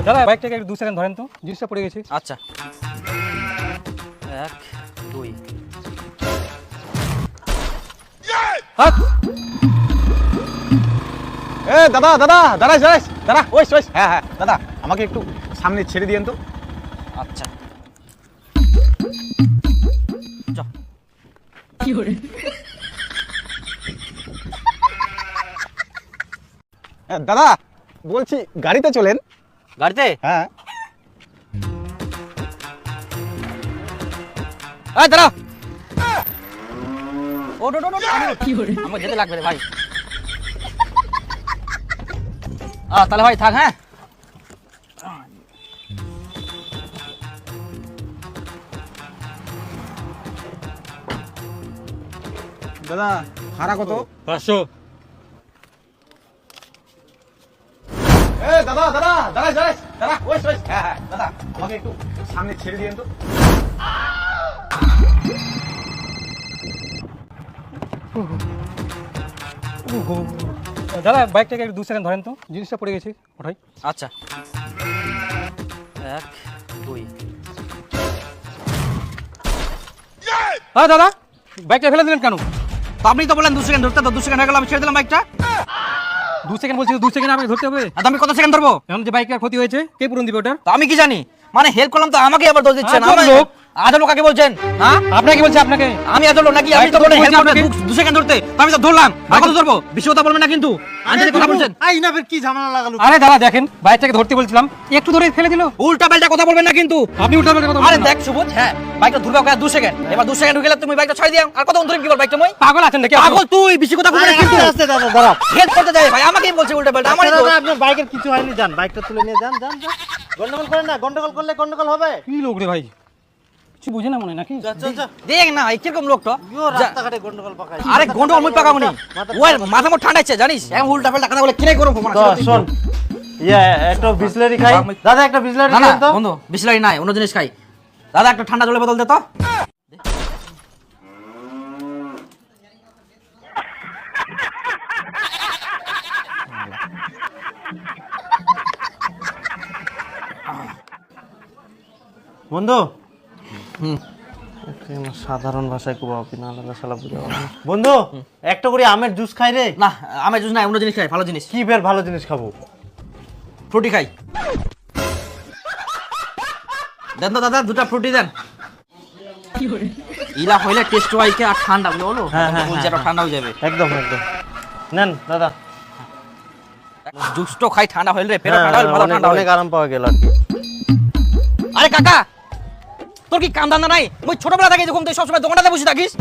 দাদা বাইকটাকে একটু 2 সেকেন্ড ধরেন তো, জিনিসটা পড়ে গেছে। আচ্ছা 1 2 হাত। এ দাদা দাদা দাঁড়াই দাঁড়াই দাঁড়া, ওই ওই, হ্যাঁ হ্যাঁ দাদা, আমাকে একটু সামনে ছেড়ে দিয়েন তো। আচ্ছা দাদা বলছি গাড়িতে চলেন। গাড়িতে হ্যাঁ এই দাঁড়া ও নো নো নো আমাকে যেতে লাগবে রে ভাই। তাহলে ভাই থাক। হ্যাঁ দাদা ভাড়া কত? 500। এ দাদা দাদা দাঁড়াই দাঁড়াই দাঁড়া, ওই ওই, হ্যাঁ হ্যাঁ দাদা, আমাকে একটু সামনে ছেড়ে দিয়েন তো। দাদা বাইকটাকে একটু 2 সেকেন্ড ধরেন তো, জিনিসটা পড়ে গেছে, ওঠাই। আচ্ছা 1 2 হ্যাঁ দাদা বাইকটা ফেলে দিলেন কেন? তো আপনি তো বললেন 2 সেকেন্ড ধরতে, তো 2 সেকেন্ড হয়ে গেল, আমি ছেড়ে দিলাম বাইকটা। 2 সেকেন্ড বলছি, 2 সেকেন্ড আমাকে ধরতে হবে। আর আমি কত সেকেন্ড ধরবো? এখন যে বাইকের ক্ষতি হয়েছে কে পূরণ দিবে ওটা? তো আমি কি জানি, মানে হেল্প করলাম তো আমাকে আবার দোষ দিচ্ছেন। আজব আমি লোক। আজব লোক কাকে বলছেন? হ্যাঁ আপনাকে বলছি, আপনাকে। আমি আজব লোক নাকি? আপনি তো বলেন হেল্প করবে 2 সেকেন্ড ধরতে, তো আমি তো ধরলাম। আর কত ধরবো? বেশি কথা বলবেন না কিন্তু। আন্টি কথা বলছেন। আই না ফের কি ঝামেলা লাগালো? আরে দাদা দেখেন, বাইকটাকে ধরতে বলছিলাম, একটু ধরে ফেলে দিল। উল্টা পাল্টা কথা বলবেন না কিন্তু। আপনি উল্টা পাল্টা কথা আরে বলছেন। দেখ সুবোধ, হ্যাঁ বাইকটা ধরবে ওকে 2 সেকেন্ড, এবার 2 সেকেন্ড হয়ে গেলে তুমি বাইকটা ছাড় দিও। আর কত ধরে কি বল বাইকটা? মই পাগল আছেন নাকি? পাগল তুই, বেশি কথা বলবি না কিন্তু। আস্তে আস্তে দাদা দাঁড়াও। হেল্প করতে যায় ভাই, আমাকেই বলছে উল্টা পাল্টা। আমারই তো দাদা আপনার বাইকের কিছু হয়নি, যান বাইকটা তুলে নিয়ে যান যান যান। গন্ডগোল করেন না, গন্ডগোল করলে গন্ডগোল হবে। কি লোক রে ভাই, কিছু বুঝে না মনে নাকি? আচ্ছা আচ্ছা, দেখ না এই কিরকম লোকটা। ইয়ো রাস্তাঘাটে গন্ডগোল পাকাই। আরে গন্ডগোল মই পাকামনি, ওই মাথা মোট ঠান্ডাচ্ছে জানিস, এখন উল্টা পাল্টা কথা বলে কিনে করব। তো শোন, একটা বিসলারি খাই দাদা, একটা বিসলারি না না দেন তো। বন্ধু, বিসলারি নাই, অন্য জিনিস খাই। দাদা একটা ঠান্ডা জলের বোতল দে তো। বন্ধু সাধারণ ভাষায় খুব অপিনা আলাদা শালা বুঝা বন্ধু, একটা করে আমের জুস খাই রে। না আমি জুস নাই, অন্য জিনিস খাই, ভালো জিনিস। কি বের ভালো জিনিস খাবো? ফ্রুটি খাই। দেন তো দাদা দুটা ফ্রুটি দেন। ইলা হইলে টেস্ট ওয়াইকে আর ঠান্ডা বুঝলো। হ্যাঁ, হ্যাঁ, বলছি হ্যাঁ, ঠান্ডা হয়ে যাবে। একদম একদম নেন দাদা। জুস তো খাই, ঠান্ডা হইলে রে, পেট ঠান্ডা হইলে ভালো অনেক ঠান্ডা অনেক হয়। আরাম পাওয়া গেল আর কি। আরে কাকা তোর কি কাম ধান্দা নাই? মই ছোটবেলা থেকে যখন তুই সবসময় দোকানটাতে বসে থাকিস।